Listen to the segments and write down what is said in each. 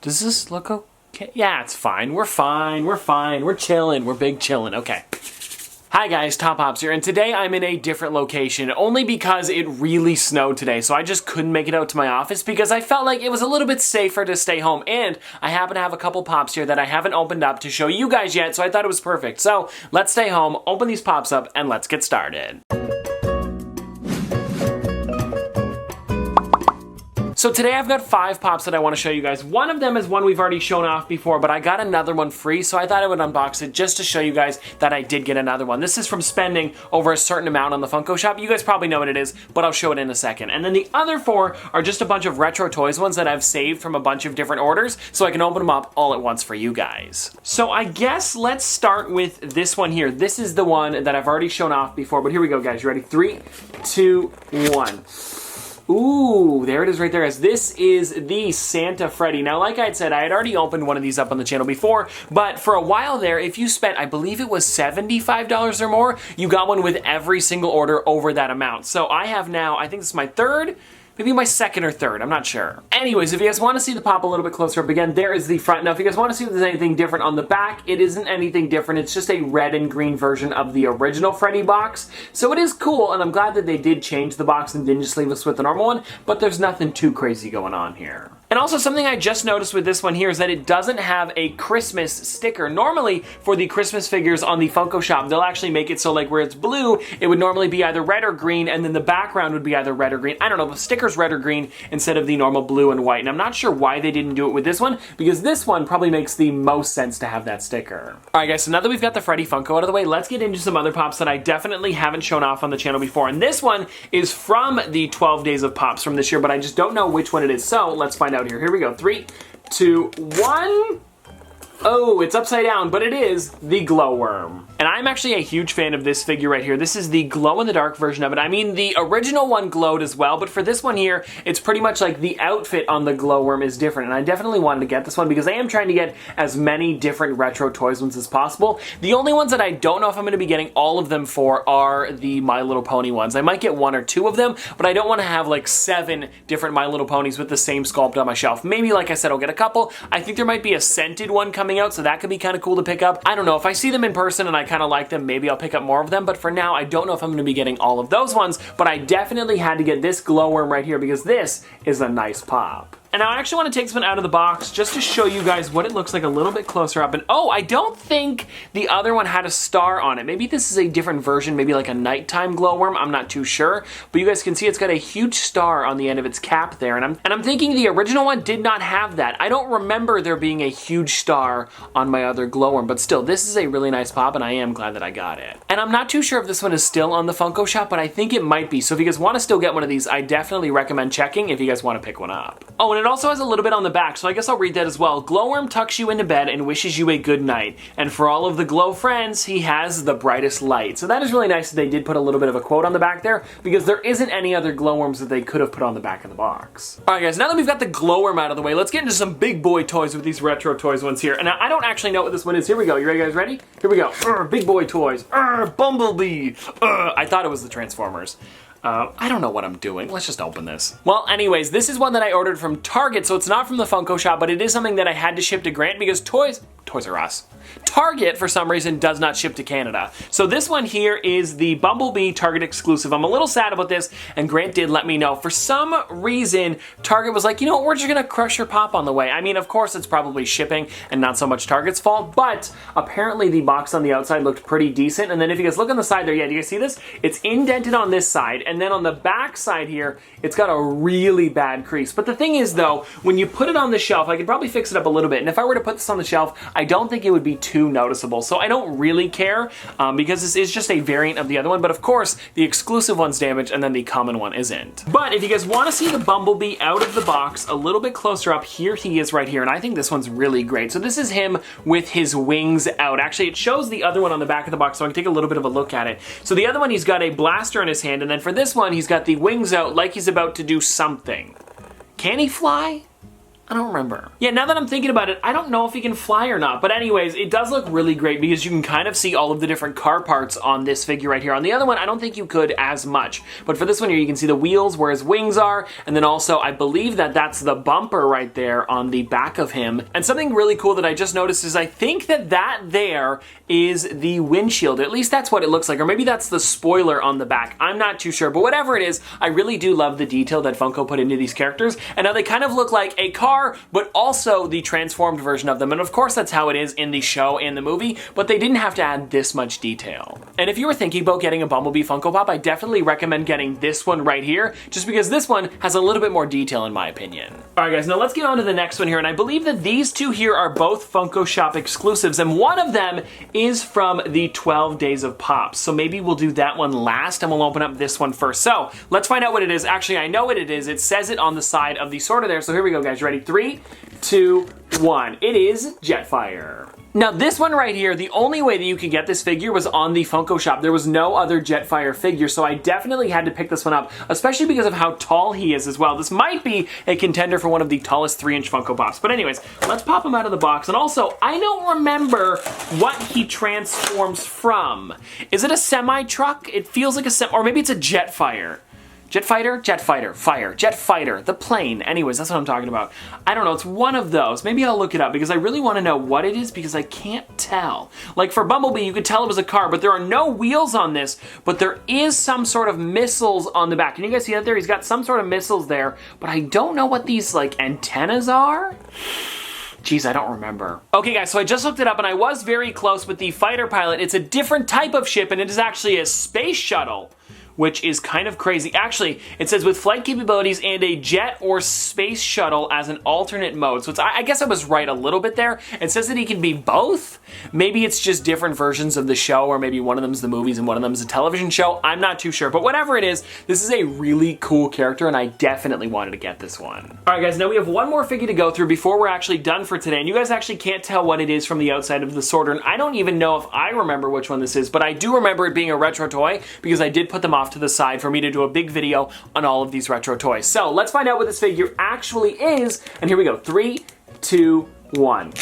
Does this look okay? Yeah, it's fine. We're fine. We're fine. We're chilling. We're big chilling. Okay. Hi guys, Top Pops here, and today I'm in a different location, only because it really snowed today, so I just couldn't make it out to my office because I felt like it was a little bit safer to stay home, and I happen to have a couple Pops here that I haven't opened up to show you guys yet, so I thought it was perfect. So, let's stay home, open these Pops up, and let's get started. So today I've got 5 Pops that I want to show you guys. One of them is one we've already shown off before, but I got another one free, so I thought I would unbox it just to show you guys that I did get another one. This is from spending over a certain amount on the Funko shop. You guys probably know what it is, but I'll show it in a second. And then the other 4 are just a bunch of retro toys ones that I've saved from a bunch of different orders, so I can open them up all at once for you guys. So I guess let's start with this one here. This is the one that I've already shown off before, but here we go, guys. You ready? 3, 2, 1. Ooh, there it is right there, guys. This is the Santa Freddy. Now, like I had said, I had already opened one of these up on the channel before, but for a while there, if you spent, I believe it was $75 or more, you got one with every single order over that amount. So I have now, I think this is my third, maybe my second or third, I'm not sure. Anyways, if you guys want to see the Pop a little bit closer up, again, there is the front. Now, if you guys want to see if there's anything different on the back, it isn't anything different. It's just a red and green version of the original Freddy box. So it is cool, and I'm glad that they did change the box and didn't just leave us with the normal one, but there's nothing too crazy going on here. And also something I just noticed with this one here is that it doesn't have a Christmas sticker. Normally, for the Christmas figures on the Funko shop, they'll actually make it so like where it's blue, it would normally be either red or green, and then the background would be either red or green. I don't know, the sticker's red or green instead of the normal blue and white. And I'm not sure why they didn't do it with this one, because this one probably makes the most sense to have that sticker. Alright guys, so now that we've got the Freddy Funko out of the way, let's get into some other Pops that I definitely haven't shown off on the channel before. And this one is from the 12 Days of Pops from this year, but I just don't know which one it is. So let's find out here. Here we go. 3, 2, 1. Oh, it's upside down, but it is the Glowworm. And I'm actually a huge fan of this figure right here. This is the glow-in-the-dark version of it. I mean, the original one glowed as well, but for this one here, it's pretty much like the outfit on the Glowworm is different. And I definitely wanted to get this one because I am trying to get as many different retro toys ones as possible. The only ones that I don't know if I'm going to be getting all of them for are the My Little Pony ones. I might get 1 or 2 of them, but I don't want to have like 7 different My Little Ponies with the same sculpt on my shelf. Maybe, like I said, I'll get a couple. I think there might be a scented one coming out, so that could be kind of cool to pick up. I don't know. If I see them in person and I kind of like them, maybe I'll pick up more of them, but for now, I don't know if I'm going to be getting all of those ones, but I definitely had to get this Glowworm right here because this is a nice Pop. And now I actually want to take this one out of the box just to show you guys what it looks like a little bit closer up. And oh, I don't think the other one had a star on it. Maybe this is a different version, maybe like a nighttime Glowworm, I'm not too sure. But you guys can see it's got a huge star on the end of its cap there. And I'm thinking the original one did not have that. I don't remember there being a huge star on my other Glowworm, but still, this is a really nice Pop and I am glad that I got it. And I'm not too sure if this one is still on the Funko shop, but I think it might be. So if you guys want to still get one of these, I definitely recommend checking if you guys want to pick one up. Oh, and it also has a little bit on the back, so I guess I'll read that as well. Glowworm tucks you into bed and wishes you a good night. And for all of the Glow friends, he has the brightest light. So that is really nice that they did put a little bit of a quote on the back there, because there isn't any other Glowworms that they could have put on the back of the box. Alright guys, now that we've got the Glowworm out of the way, let's get into some big boy toys with these retro toys ones here. And I don't actually know what this one is. Here we go. You guys ready? Here we go. Big boy toys. Bumblebee. I thought it was the Transformers. I don't know what I'm doing. Let's just open this. Well, anyways, this is one that I ordered from Target, so it's not from the Funko shop, but it is something that I had to ship to Grant because Toys R Us. Target, for some reason, does not ship to Canada. So this one here is the Bumblebee Target exclusive. I'm a little sad about this, and Grant did let me know. For some reason, Target was like, you know what, we're just gonna crush your Pop on the way. I mean, of course, it's probably shipping and not so much Target's fault, but apparently the box on the outside looked pretty decent. And then if you guys look on the side there, yeah, do you guys see this? It's indented on this side, and then on the back side here, it's got a really bad crease. But the thing is, though, when you put it on the shelf, I could probably fix it up a little bit, and if I were to put this on the shelf, I don't think it would be too noticeable. So I don't really care because this is just a variant of the other one, but of course the exclusive one's damaged and then the common one isn't. But if you guys want to see the Bumblebee out of the box a little bit closer up, here he is right here, and I think this one's really great. So this is him with his wings out. Actually, it shows the other one on the back of the box, so I can take a little bit of a look at it. So the other one, he's got a blaster in his hand, and then for this one, he's got the wings out like he's about to do something. Can he fly? I don't remember. Yeah, now that I'm thinking about it, I don't know if he can fly or not. But anyways, it does look really great because you can kind of see all of the different car parts on this figure right here. On the other one, I don't think you could as much. But for this one here, you can see the wheels where his wings are. And then also, I believe that that's the bumper right there on the back of him. And something really cool that I just noticed is I think that that there is the windshield. At least that's what it looks like. Or maybe that's the spoiler on the back. I'm not too sure. But whatever it is, I really do love the detail that Funko put into these characters. And now they kind of look like a car, but also the transformed version of them. And of course that's how it is in the show and the movie, but they didn't have to add this much detail. And if you were thinking about getting a Bumblebee Funko Pop, I definitely recommend getting this one right here, just because this one has a little bit more detail in my opinion. All right guys, now let's get on to the next one here, and I believe that these two here are both Funko Shop exclusives, and one of them is from the 12 Days of Pops. So maybe we'll do that one last and we'll open up this one first. So let's find out what it is. Actually, I know what it is. It says it on the side of the sorter there. So here we go guys, ready? 3, 2, 1. It is Jetfire. Now this one right here, the only way that you could get this figure was on the Funko Shop. There was no other Jetfire figure, so I definitely had to pick this one up, especially because of how tall he is as well. This might be a contender for one of the tallest 3-inch Funko Pops. But anyways, let's pop him out of the box. And also, I don't remember what he transforms from. Is it a semi-truck? It feels like a or maybe it's a Jetfire. Jet fighter? Jet fighter. Fire. Jet fighter. The plane. Anyways, that's what I'm talking about. I don't know. It's one of those. Maybe I'll look it up because I really want to know what it is because I can't tell. Like for Bumblebee, you could tell it was a car, but there are no wheels on this, but there is some sort of missiles on the back. Can you guys see that there? He's got some sort of missiles there, but I don't know what these like antennas are. Jeez, I don't remember. Okay guys, so I just looked it up and I was very close with the fighter pilot. It's a different type of ship and it is actually a space shuttle, which is kind of crazy. Actually, it says with flight capabilities and a jet or space shuttle as an alternate mode. So it's, I guess I was right a little bit there. It says that he can be both. Maybe it's just different versions of the show, or maybe one of them's the movies and one of them's a television show. I'm not too sure, but whatever it is, this is a really cool character and I definitely wanted to get this one. All right guys, now we have one more figure to go through before we're actually done for today. And you guys actually can't tell what it is from the outside of the sorter. And I don't even know if I remember which one this is, but I do remember it being a retro toy because I did put them off to the side for me to do a big video on all of these retro toys. So let's find out what this figure actually is. And here we go. 3, 2, 1.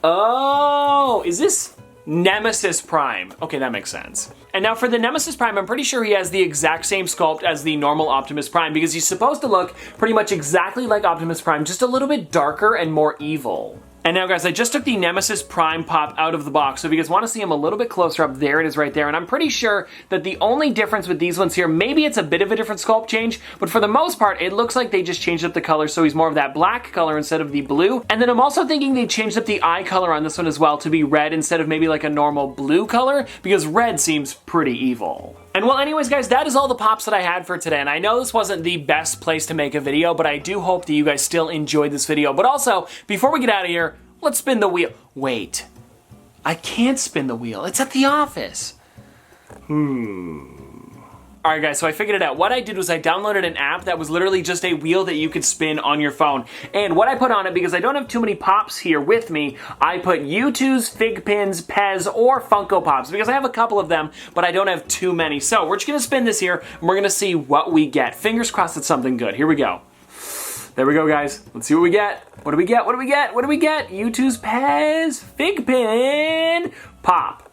Oh, is this Nemesis Prime? Okay, that makes sense. And now for the Nemesis Prime, I'm pretty sure he has the exact same sculpt as the normal Optimus Prime because he's supposed to look pretty much exactly like Optimus Prime, just a little bit darker and more evil. And now guys, I just took the Nemesis Prime Pop out of the box, so if you guys want to see him a little bit closer up, there it is right there. And I'm pretty sure that the only difference with these ones here, maybe it's a bit of a different sculpt change, but for the most part, it looks like they just changed up the color, so he's more of that black color instead of the blue. And then I'm also thinking they changed up the eye color on this one as well to be red instead of maybe like a normal blue color, because red seems pretty evil. And well, anyways guys, that is all the pops that I had for today, and I know this wasn't the best place to make a video, but I do hope that you guys still enjoyed this video. But also, before we get out of here, let's spin the wheel. Wait, I can't spin the wheel. It's at the office. Alright guys, so I figured it out. What I did was I downloaded an app that was literally just a wheel that you could spin on your phone. And what I put on it, because I don't have too many pops here with me, I put U2's, Fig Pins, Pez, or Funko Pops, because I have a couple of them, but I don't have too many. So we're just gonna spin this here, and we're gonna see what we get. Fingers crossed it's something good. Here we go. There we go, guys. Let's see what we get. What do we get? What do we get? What do we get? U2's Pez, Fig Pin, Pop.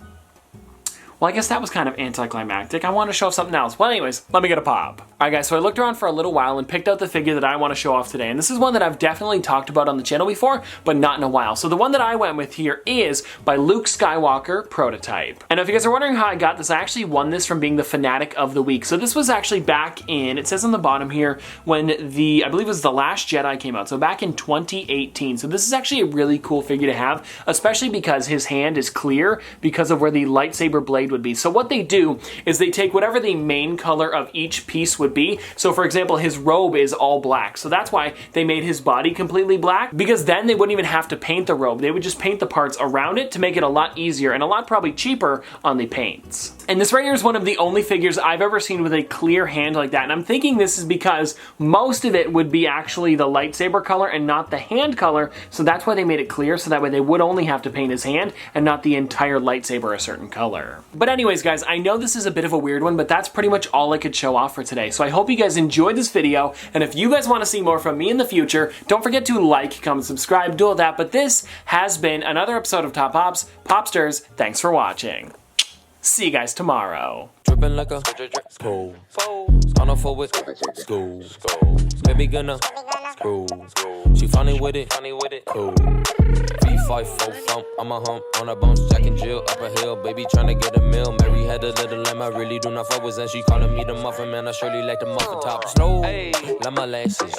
Well, I guess that was kind of anticlimactic. I want to show off something else. Well, anyways, let me get a pop. All right, guys, so I looked around for a little while and picked out the figure that I want to show off today. And this is one that I've definitely talked about on the channel before, but not in a while. So the one that I went with here is by Luke Skywalker Prototype. And if you guys are wondering how I got this, I actually won this from being the Fanatic of the Week. So this was actually back in, it says on the bottom here, when I believe it was The Last Jedi came out. So back in 2018. So this is actually a really cool figure to have, especially because his hand is clear because of where the lightsaber blade would be. So what they do is they take whatever the main color of each piece would be. So for example, his robe is all black. So that's why they made his body completely black, because then they wouldn't even have to paint the robe. They would just paint the parts around it to make it a lot easier and a lot probably cheaper on the paints. And this right here is one of the only figures I've ever seen with a clear hand like that. And I'm thinking this is because most of it would be actually the lightsaber color and not the hand color. So that's why they made it clear, so that way they would only have to paint his hand and not the entire lightsaber a certain color. But anyways, guys, I know this is a bit of a weird one, but that's pretty much all I could show off for today. So I hope you guys enjoyed this video, and if you guys want to see more from me in the future, don't forget to like, comment, subscribe, do all that. But this has been another episode of Top Pops. Popsters, thanks for watching. See you guys tomorrow. Drippin' like a school. On a four with school. Baby gonna screw. She funny with it. Cool. V5 full thump. I'm a hump on a bounce. Jack and Jill up a hill. Baby tryna get a meal. Mary had a little lamb. I really do not fuck with. And she calling me the muffin man. I surely like the muffin top. Snow. Like my lashes.